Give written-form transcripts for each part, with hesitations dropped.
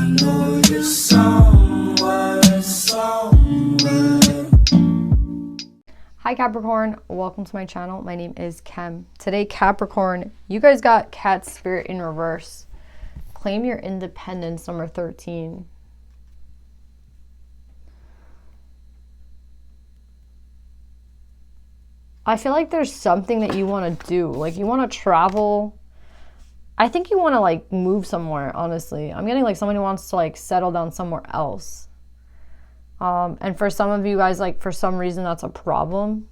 know you're somewhere, somewhere. Hi Capricorn, welcome to my channel. My name is Kem. Today, Capricorn, you guys got cat spirit in reverse. Claim your independence, number 13. I feel like there's something that you want to do. Like you want to travel. I think you want to like move somewhere, honestly. I'm getting like somebody wants to like settle down somewhere else. And for some of you guys, like for some reason that's a problem.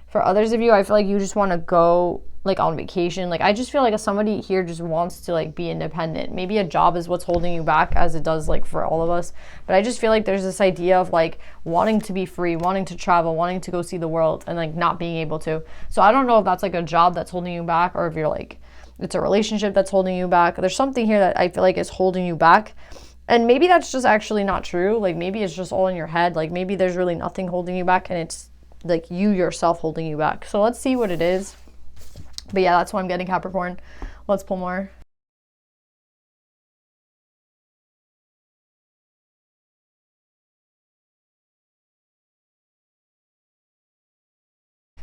For others of you, I feel like you just want to go like on vacation. Like I just feel like somebody here just wants to like be independent. Maybe a job is what's holding you back, as it does like for all of us. But I just feel like there's this idea of like wanting to be free, wanting to travel, wanting to go see the world, and like not being able to. So I don't know if that's like a job that's holding you back, or if you're like, it's a relationship that's holding you back. There's something here that I feel like is holding you back. And maybe that's just actually not true. Like maybe it's just all in your head. Like maybe there's really nothing holding you back, and it's like you yourself holding you back. So let's see what it is. But yeah, that's what I'm getting, Capricorn. Let's pull more.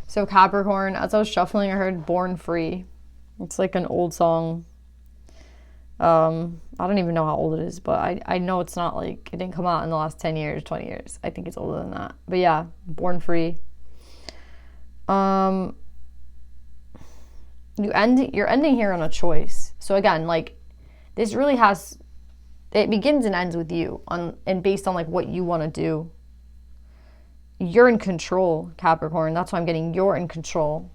So Capricorn, as I was shuffling, I heard Born Free. It's like an old song. I don't even know how old it is, but I know it's not like, it didn't come out in the last 10 years, 20 years. I think it's older than that. But yeah, Born Free. You're ending here on a choice. So again, like this really has, it begins and ends with you and based on like what you want to do. You're in control, Capricorn. That's why I'm getting you're in control.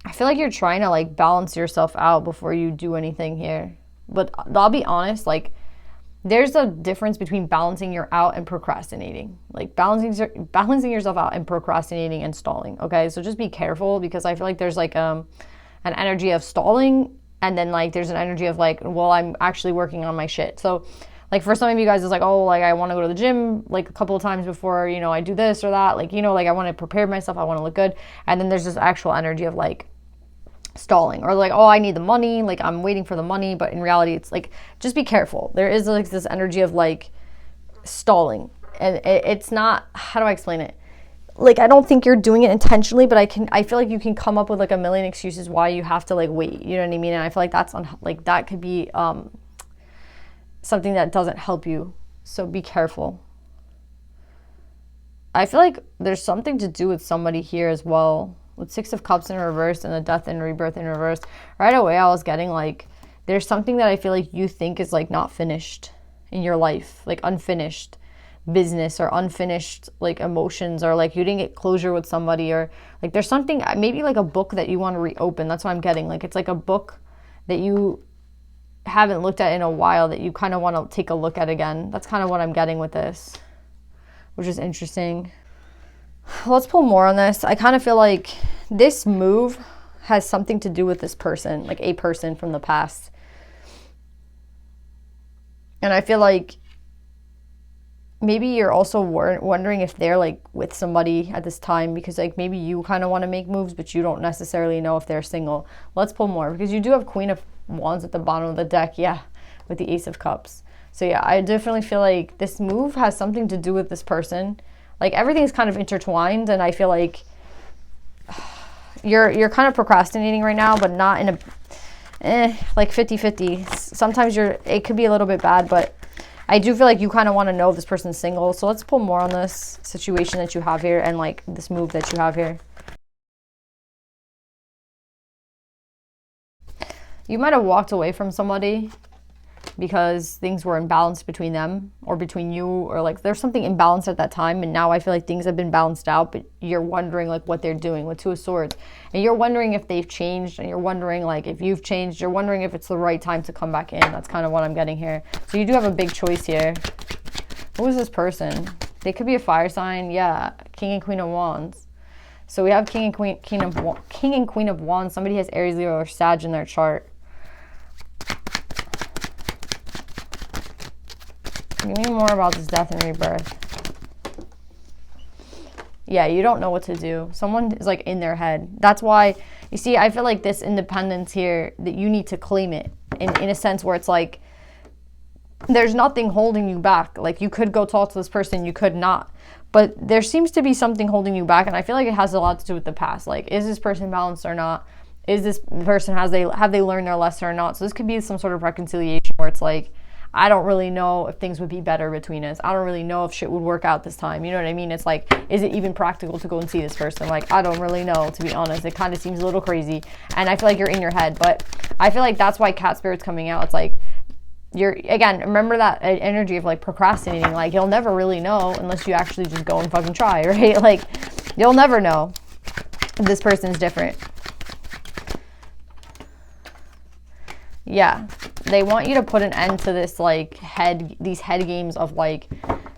I feel like you're trying to like balance yourself out before you do anything here. But I'll be honest, like there's a difference between balancing your out and procrastinating. Like balancing yourself out and procrastinating and stalling. Okay, so just be careful, because I feel like there's like an energy of stalling, and then like there's an energy of like, well, I'm actually working on my shit. So like for some of you guys, it's like, oh, like I want to go to the gym like a couple of times before, you know, I do this or that. Like, you know, like I want to prepare myself, I want to look good. And then there's this actual energy of like stalling, or like, oh, I need the money, like I'm waiting for the money. But in reality, it's like, just be careful. There is like this energy of like stalling, and it's not, how do I explain it? Like I don't think you're doing it intentionally, but I feel like you can come up with like a million excuses why you have to like wait, you know what I mean? And I feel like that's like that could be something that doesn't help you. So be careful. I feel like there's something to do with somebody here as well. With Six of Cups in reverse and the Death and Rebirth in reverse, right away I was getting like, there's something that I feel like you think is like not finished in your life, like unfinished business or unfinished like emotions, or like you didn't get closure with somebody, or like there's something, maybe like a book that you want to reopen. That's what I'm getting. Like it's like a book that you haven't looked at in a while that you kind of want to take a look at again. That's kind of what I'm getting with this, which is interesting. Let's pull more on this. I kind of feel like this move has something to do with this person, like a person from the past. And I feel like maybe you're also wondering if they're like with somebody at this time, because like maybe you kind of want to make moves, but you don't necessarily know if they're single. Let's pull more, because you do have Queen of Wands at the bottom of the deck. Yeah, with the Ace of Cups. So yeah, I definitely feel like this move has something to do with this person. Like everything's kind of intertwined, and I feel like you're kind of procrastinating right now, but not in a like 50-50. Sometimes it could be a little bit bad, but I do feel like you kind of want to know if this person's single. So let's pull more on this situation that you have here, and like this move that you have here. You might have walked away from somebody because things were imbalanced between them or between you, or like there's something imbalanced at that time, and now I feel like things have been balanced out, but you're wondering like what they're doing with Two of Swords, and you're wondering if they've changed, and you're wondering like if you've changed, you're wondering if it's the right time to come back in. That's kind of what I'm getting here. So you do have a big choice here. Who is this person? They could be a fire sign. Yeah, King and Queen of Wands. So we have King and Queen of Wands. Somebody has Aries, Leo, or Sag in their chart. Give me more about this Death and Rebirth. Yeah, you don't know what to do. Someone is like in their head. That's why, you see, I feel like this independence here, that you need to claim it in a sense where it's like, there's nothing holding you back. Like, you could go talk to this person, you could not. But there seems to be something holding you back, and I feel like it has a lot to do with the past. Like, is this person balanced or not? Is this person, have they learned their lesson or not? So this could be some sort of reconciliation where it's like, I don't really know if things would be better between us. I don't really know if shit would work out this time. You know what I mean? It's like, is it even practical to go and see this person? Like, I don't really know, to be honest. It kind of seems a little crazy. And I feel like you're in your head. But I feel like that's why cat spirit's coming out. It's like, again, remember that energy of like procrastinating. Like, you'll never really know unless you actually just go and fucking try, right? Like, you'll never know if this person's different. Yeah, they want you to put an end to this like these head games of like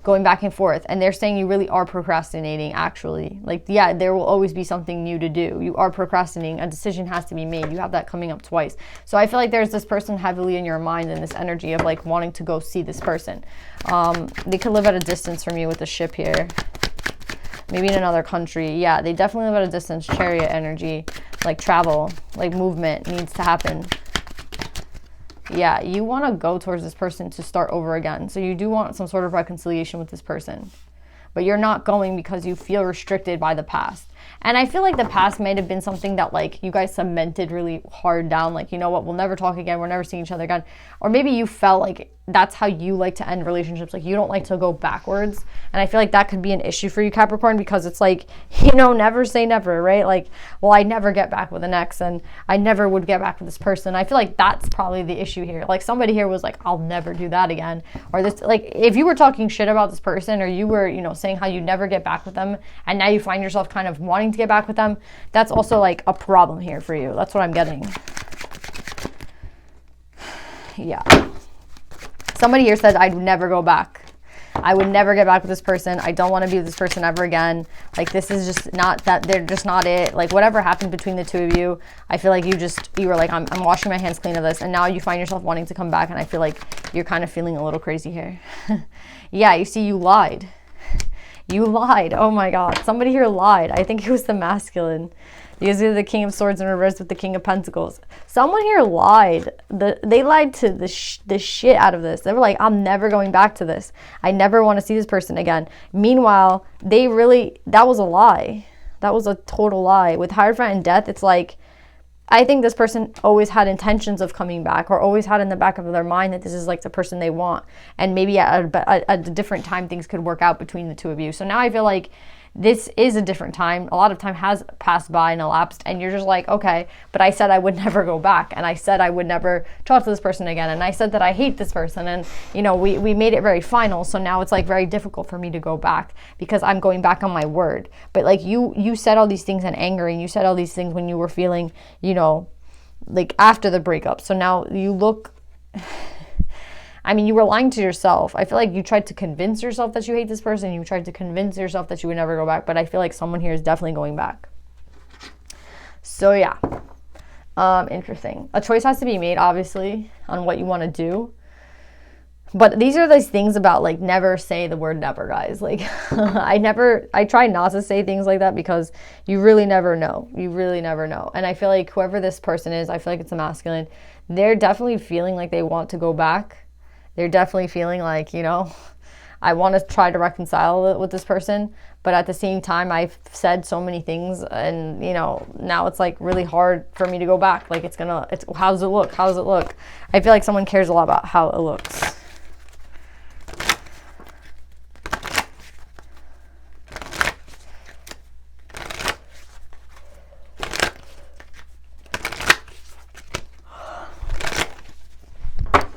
going back and forth. And they're saying you really are procrastinating, actually. Like, yeah, there will always be something new to do. You are procrastinating. A decision has to be made. You have that coming up twice. So I feel like there's this person heavily in your mind and this energy of like wanting to go see this person. They could live at a distance from you with the ship here. Maybe in another country. Yeah, they definitely live at a distance. Chariot energy, like travel, like movement needs to happen. Yeah, you want to go towards this person to start over again. So you do want some sort of reconciliation with this person. But you're not going because you feel restricted by the past. And I feel like the past might have been something that like you guys cemented really hard down. Like, you know what, we'll never talk again. We're never seeing each other again. Or maybe you felt like that's how you like to end relationships. Like, you don't like to go backwards. And I feel like that could be an issue for you, Capricorn, because it's like, you know, never say never, right? Like, well, I never get back with an ex and I never would get back with this person. I feel like that's probably the issue here. Like, somebody here was like, I'll never do that again. Or this, like, if you were talking shit about this person, or you were, you know, saying how you never get back with them, and now you find yourself kind of wanting to get back with them, that's also like a problem here for you. That's what I'm getting. Yeah. Somebody here said, I'd never go back. I would never get back with this person. I don't want to be with this person ever again. Like, this is just not that, they're just not it. Like, whatever happened between the two of you, I feel like you were like, I'm washing my hands clean of this. And now you find yourself wanting to come back. And I feel like you're kind of feeling a little crazy here. Yeah, you see, you lied. You lied. Oh my God. Somebody here lied. I think it was the masculine. Because you're the King of Swords in reverse with the King of Pentacles. Someone here lied. They lied to the shit out of this. They were like, I'm never going back to this. I never want to see this person again. Meanwhile, that was a lie. That was a total lie. With Hierophant and Death, it's like, I think this person always had intentions of coming back, or always had in the back of their mind that this is like the person they want. And maybe at a different time, things could work out between the two of you. So now I feel like this is a different time. A lot of time has passed by and elapsed, and you're just like, okay, but I said I would never go back, and I said I would never talk to this person again, and I said that I hate this person, and you know, we made it very final. So now it's like very difficult for me to go back because I'm going back on my word. But like you said all these things in anger, and you said all these things when you were feeling, you know, like after the breakup. So now you look, I mean, you were lying to yourself. I feel like you tried to convince yourself that you hate this person. You tried to convince yourself that you would never go back. But I feel like someone here is definitely going back. So yeah, interesting. A choice has to be made, obviously, on what you want to do. But these are those things about like never say the word never, guys. Like I try not to say things like that because you really never know. You really never know. And I feel like whoever this person is, I feel like it's a masculine. They're definitely feeling like they want to go back. They're definitely feeling like, you know, I want to try to reconcile with this person. But at the same time, I've said so many things, and, you know, now it's like really hard for me to go back. Like, how does it look? How does it look? I feel like someone cares a lot about how it looks.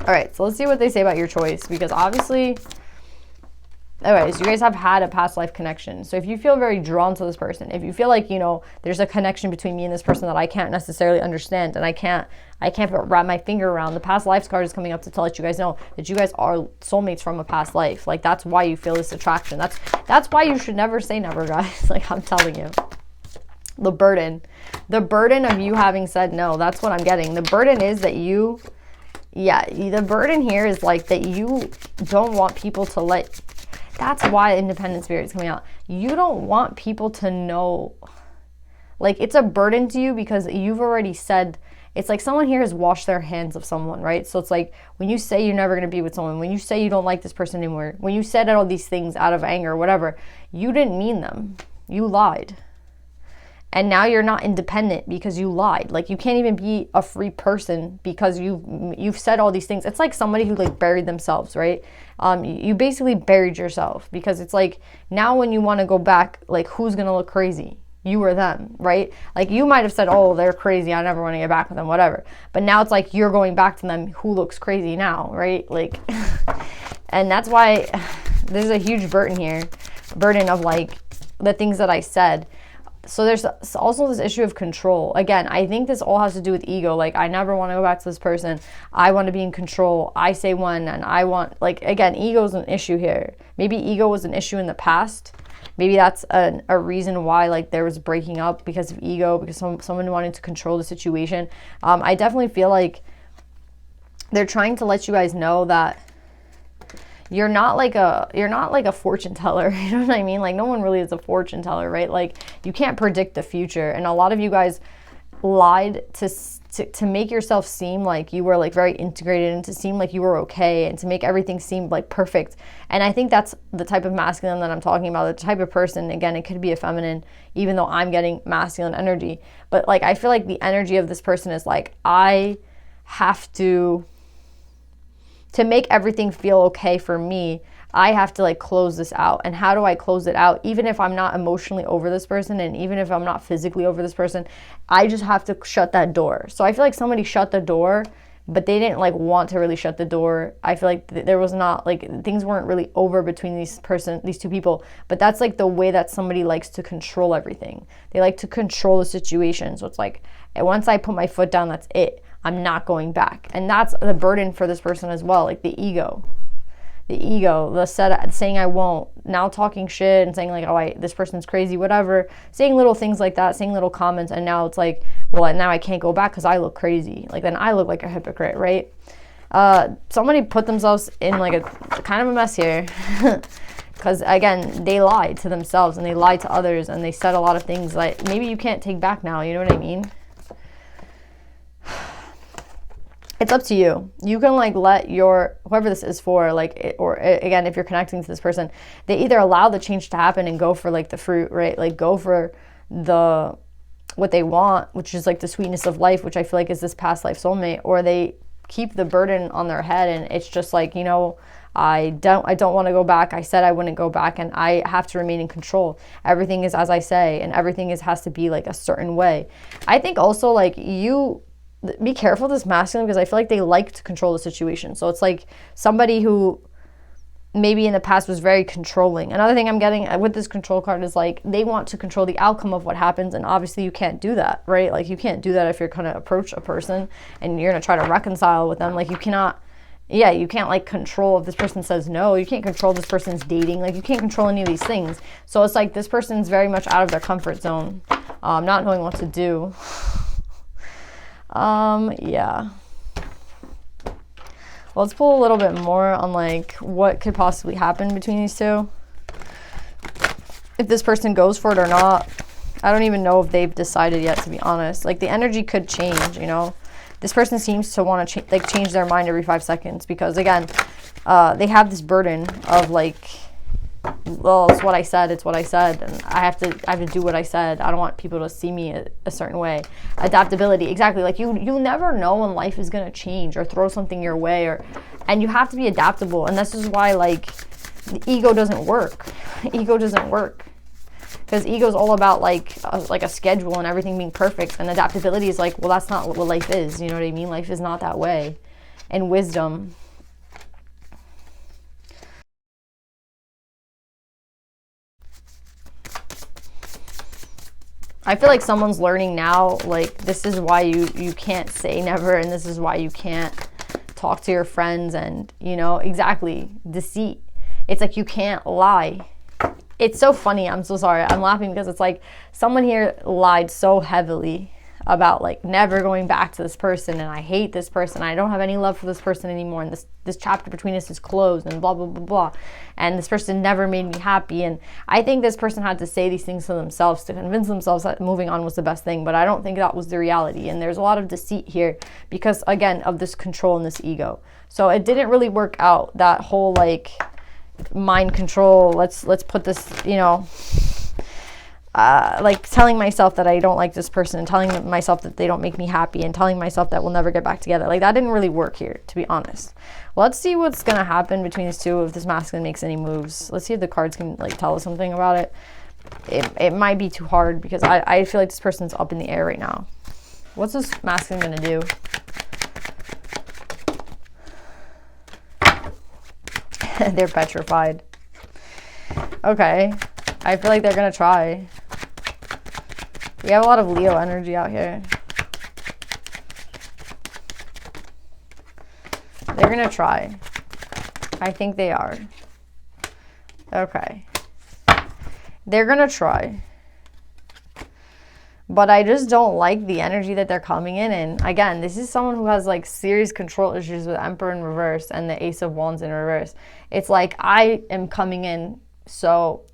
All right, so let's see what they say about your choice, because obviously, all right, so you guys have had a past life connection. So if you feel very drawn to this person, if you feel like, you know, there's a connection between me and this person that I can't necessarily understand, and I can't wrap my finger around, the past life card is coming up to let you guys know that you guys are soulmates from a past life. Like, that's why you feel this attraction. That's why you should never say never, guys. Like, I'm telling you. The burden of you having said no, that's what I'm getting. The burden is that the burden here is like that you don't want people to that's why independent spirit is coming out. You don't want people to know, like, it's a burden to you because you've already said It's like someone here has washed their hands of someone, right? So it's like when you say you're never going to be with someone, when you say you don't like this person anymore, when you said all these things out of anger or whatever, you didn't mean them. You lied. And now you're not independent because you lied. Like, you can't even be a free person because you've said all these things. It's like somebody who like buried themselves, right? You basically buried yourself, because it's like now when you want to go back, like, who's gonna look crazy? You or them, right? Like, you might have said, oh, they're crazy, I never want to get back with them, whatever. But now it's like you're going back to them. Who looks crazy now, right? Like, and that's why there's a huge burden of like the things that I said. So there's also this issue of control. Again, I think this all has to do with ego. Like, I never want to go back to this person. I want to be in control. I say one, and I want, like, again, ego is an issue here. Maybe ego was an issue in the past. Maybe that's a reason why, like, there was breaking up because of ego, because someone wanted to control the situation. I definitely feel like they're trying to let you guys know that you're not like a fortune teller. You know what I mean? Like, no one really is a fortune teller, right? Like, you can't predict the future. And a lot of you guys lied to make yourself seem like you were like very integrated, and to seem like you were okay, and to make everything seem like perfect. And I think that's the type of masculine that I'm talking about, the type of person. Again, it could be a feminine, even though I'm getting masculine energy. But like, I feel like the energy of this person is like, I have to make everything feel okay for me, I have to like close this out. And how do I close it out? Even if I'm not emotionally over this person, and even if I'm not physically over this person, I just have to shut that door. So I feel like somebody shut the door, but they didn't like want to really shut the door. I feel like there was not like, things weren't really over between these two people. But that's like the way that somebody likes to control everything. They like to control the situation. So it's like, once I put my foot down, that's it. I'm not going back. And that's the burden for this person as well. Like the ego, saying I won't, now talking shit and saying like, oh, this person's crazy, whatever, saying little things like that, saying little comments. And now it's like, well, now I can't go back because I look crazy. Like, then I look like a hypocrite, right? Somebody put themselves in like a kind of a mess here. Because again, they lied to themselves and they lied to others, and they said a lot of things like maybe you can't take back now. You know what I mean? It's up to you. You can like let whoever this is for, like, or again, if you're connecting to this person, they either allow the change to happen and go for like the fruit, right? Like, go for what they want, which is like the sweetness of life, which I feel like is this past life soulmate, or they keep the burden on their head, and it's just like, you know, I don't want to go back. I said I wouldn't go back, and I have to remain in control. Everything is as I say, and everything has to be like a certain way. I think also like be careful with this masculine, because I feel like they like to control the situation. So it's like somebody who maybe in the past was very controlling. Another thing I'm getting with this control card is like, they want to control the outcome of what happens. And obviously you can't do that, right? Like, you can't do that if you're going to approach a person and you're going to try to reconcile with them. Like, you can't like control if this person says no. You can't control this person's dating. Like, you can't control any of these things. So it's like this person's very much out of their comfort zone, not knowing what to do. Yeah. Let's pull a little bit more on like what could possibly happen between these two. If this person goes for it or not. I don't even know if they've decided yet, to be honest. Like, the energy could change, you know. This person seems to want to change their mind every 5 seconds, because again, they have this burden of like, well, it's what I said, and I have to do what I said. I don't want people to see me a certain way. Adaptability, exactly. Like, you never know when life is going to change or throw something your way, and you have to be adaptable. And this is why like the ego doesn't work. Because ego is all about like a schedule and everything being perfect, and adaptability is like, well, that's not what life is. You know what I mean? Life is not that way. And wisdom. I feel like someone's learning now, like, this is why you can't say never, and this is why you can't talk to your friends, and, you know, exactly, deceit. It's like, you can't lie. It's so funny. I'm so sorry. I'm laughing because it's like someone here lied so heavily about like never going back to this person, and I hate this person, I don't have any love for this person anymore, and this chapter between us is closed, and blah blah blah blah, and this person never made me happy. And I think this person had to say these things to themselves to convince themselves that moving on was the best thing, but I don't think that was the reality. And there's a lot of deceit here because, again, of this control and this ego. So it didn't really work out, that whole like mind control, let's put this, you know, like telling myself that I don't like this person, and telling myself that they don't make me happy, and telling myself that we'll never get back together. Like, that didn't really work here, to be honest. Let's see what's gonna happen between these two if this masculine makes any moves. Let's see if the cards can like tell us something about it. It might be too hard because I feel like this person's up in the air right now. What's this masculine gonna do? They're petrified. Okay, I feel like they're gonna try. We have a lot of Leo energy out here. They're gonna try. I think they are. Okay. They're gonna try. But I just don't like the energy that they're coming in. And again, this is someone who has like serious control issues with Emperor in reverse and the Ace of Wands in reverse. It's like, I am coming in so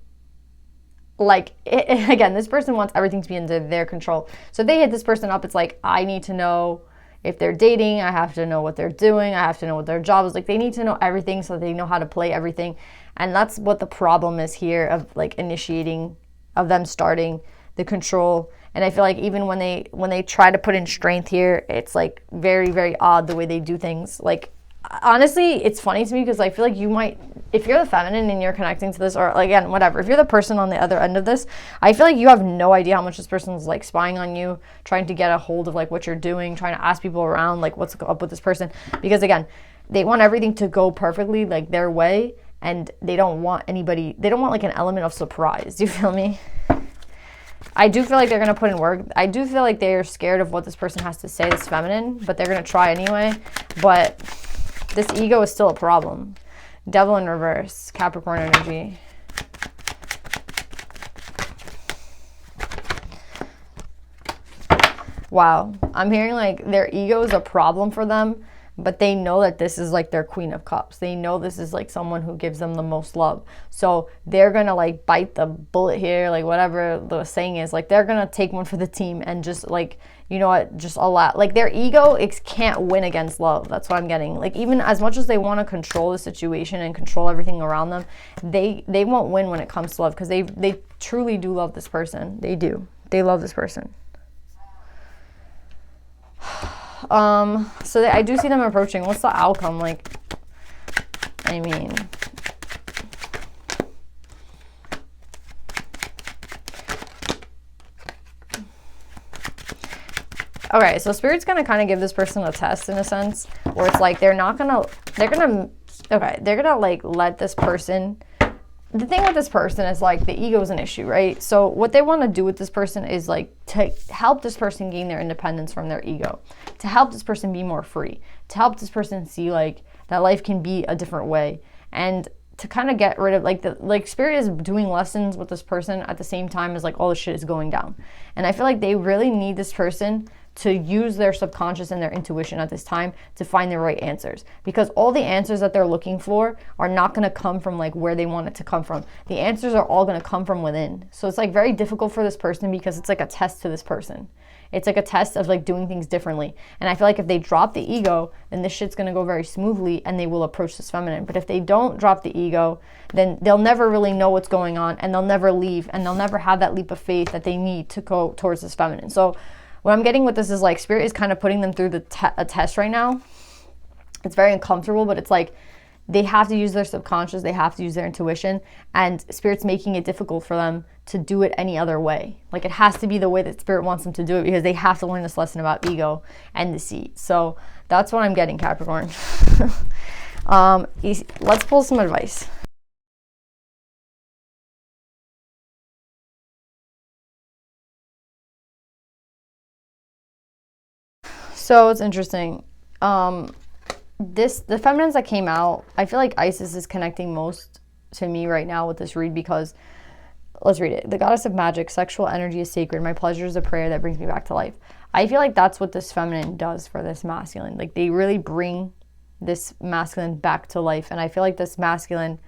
like, again, this person wants everything to be under their control. So if they hit this person up, it's like, I need to know if they're dating, I have to know what they're doing, I have to know what their job is. Like, they need to know everything so they know how to play everything. And that's what the problem is here, of like initiating, of them starting the control. And I feel like even when they try to put in strength here, it's like very, very odd the way they do things. Like, honestly, it's funny to me because I feel like you might, if you're the feminine and you're connecting to this, or again, whatever, if you're the person on the other end of this, I feel like you have no idea how much this person's like spying on you, trying to get a hold of like what you're doing, trying to ask people around like what's up with this person. Because again, they want everything to go perfectly like their way, and they don't want anybody, they don't want like an element of surprise. Do you feel me? I do feel like they're going to put in work. I do feel like they're scared of what this person has to say, this feminine, but they're going to try anyway. But this ego is still a problem. Devil in reverse, Capricorn energy. Wow. I'm hearing like their ego is a problem for them, but they know that this is like their Queen of Cups. They know this is like someone who gives them the most love. So they're going to like bite the bullet here, like whatever the saying is. Like, they're going to take one for the team and just like, you know what, just allow, like their ego can't win against love. That's what I'm getting. Like, even as much as they want to control the situation and control everything around them, they won't win when it comes to love, because they truly do love this person. They do. They love this person. So I do see them approaching. What's the outcome? Like, I mean, okay, so Spirit's gonna kind of give this person a test in a sense, where it's like they're gonna like let this person. The thing with this person is like the ego is an issue, right? So what they want to do with this person is like to help this person gain their independence from their ego, to help this person be more free, to help this person see like that life can be a different way, and to kind of get rid of like Spirit is doing lessons with this person at the same time as like all the shit is going down. And I feel like they really need this person to use their subconscious and their intuition at this time to find the right answers, because all the answers that they're looking for are not going to come from like where they want it to come from. The answers are all going to come from within. So it's like very difficult for this person, because it's like a test to this person. It's like a test of like doing things differently. And I feel like if they drop the ego, then this shit's going to go very smoothly and they will approach this feminine. But if they don't drop the ego, then they'll never really know what's going on, and they'll never leave, and they'll never have that leap of faith that they need to go towards this feminine. So what I'm getting with this is like Spirit is kind of putting them through a test right now. It's very uncomfortable, but it's like they have to use their subconscious, they have to use their intuition, and Spirit's making it difficult for them to do it any other way. Like, it has to be the way that Spirit wants them to do it, because they have to learn this lesson about ego and deceit. So that's what I'm getting, Capricorn. Let's pull some advice. So it's interesting. The feminines that came out, I feel like Isis is connecting most to me right now with this read, because let's read it. The goddess of magic, sexual energy is sacred. My pleasure is a prayer that brings me back to life. I feel like that's what this feminine does for this masculine. Like, they really bring this masculine back to life. And I feel like this masculine,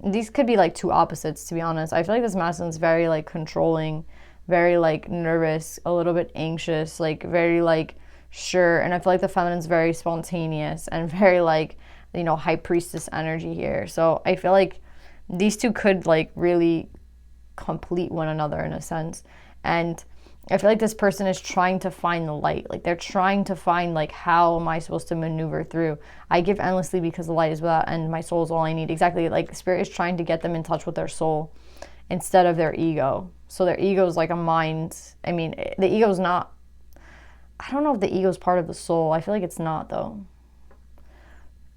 these could be like two opposites, to be honest. I feel like this masculine's very like controlling, very like nervous, a little bit anxious, like very like sure. And I feel like the feminine's very spontaneous and very like, you know, high priestess energy here. So I feel like these two could like really complete one another in a sense. And I feel like this person is trying to find the light. Like, they're trying to find, like, how am I supposed to maneuver through? I give endlessly because the light is without end. My soul is all I need. Exactly. Like, Spirit is trying to get them in touch with their soul instead of their ego. So their ego is like a mind. I mean, the ego is not, I don't know if the ego is part of the soul. I feel like it's not, though.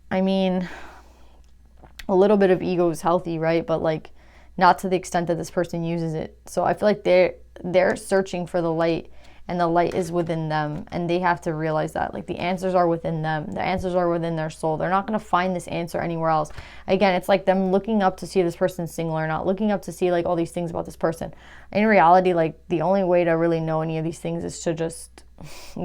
I mean, a little bit of ego is healthy, right? But, like, not to the extent that this person uses it. So I feel like they're searching for the light, and the light is within them, and they have to realize that. Like, the answers are within them. The answers are within their soul. They're not going to find this answer anywhere else. Again, it's like them looking up to see if this person's single or not, looking up to see like all these things about this person. In reality, like, the only way to really know any of these things is to just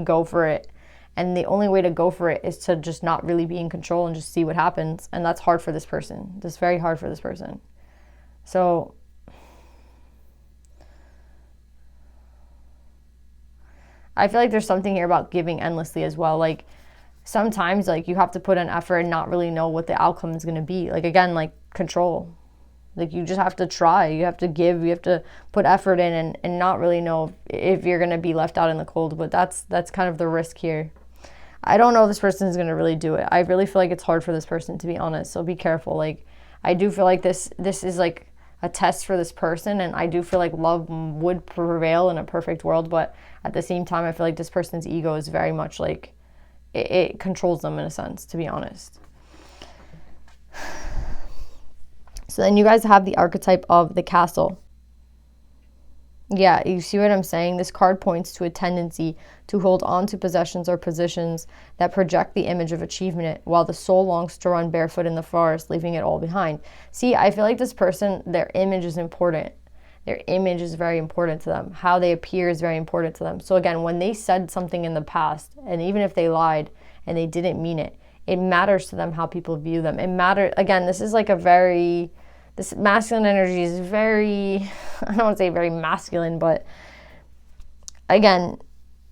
go for it. And the only way to go for it is to just not really be in control and just see what happens. And that's hard for this person. That's very hard for this person. So I feel like there's something here about giving endlessly as well. Like, sometimes, like, you have to put an effort and not really know what the outcome is going to be. Like, again, like, control. Like, you just have to try. You have to give. You have to put effort in and not really know if you're going to be left out in the cold. But that's kind of the risk here. I don't know if this person is going to really do it. I really feel like it's hard for this person, to be honest. So be careful. Like, I do feel like this is like a test for this person, and I do feel like love would prevail in a perfect world, but at the same time, I feel like this person's ego is very much like, it controls them in a sense, to be honest. So then you guys have the archetype of the castle. Yeah, you see what I'm saying? This card points to a tendency to hold on to possessions or positions that project the image of achievement, while the soul longs to run barefoot in the forest, leaving it all behind. See, I feel like this person, their image is important. Their image is very important to them. How they appear is very important to them. So again, when they said something in the past, and even if they lied and they didn't mean it, it matters to them how people view them. It matters, again, this is like a very... This masculine energy is very, I don't want to say very masculine, but again,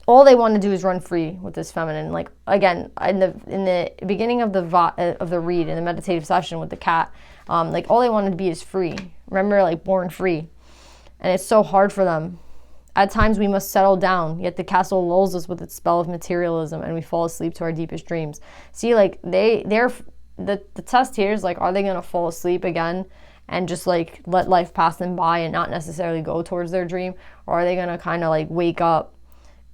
all they want to do is run free with this feminine. Like, again, in the beginning of the read, in the meditative session with the cat, like, all they want to be is free. Remember, like, born free. And it's so hard for them. At times we must settle down, yet the castle lulls us with its spell of materialism, and we fall asleep to our deepest dreams. See, like, the test here is like, are they going to fall asleep again and just like let life pass them by and not necessarily go towards their dream? Or are they going to kind of like wake up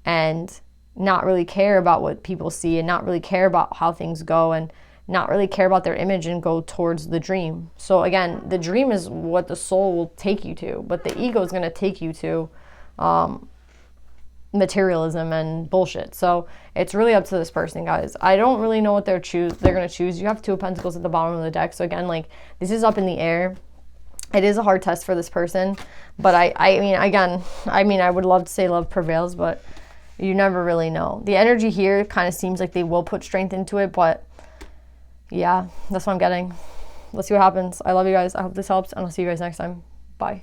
and not really care about what people see and not really care about how things go and not really care about their image and go towards the dream? So again, the dream is what the soul will take you to, but the ego is going to take you to materialism and bullshit. So it's really up to this person, guys. I don't really know what they're going to choose. You have Two of Pentacles at the bottom of the deck. So again, like, this is up in the air. It is a hard test for this person. But I mean, I would love to say love prevails, but you never really know. The energy here kind of seems like they will put strength into it, but yeah, that's what I'm getting. Let's see what happens. I love you guys. I hope this helps, and I'll see you guys next time. Bye.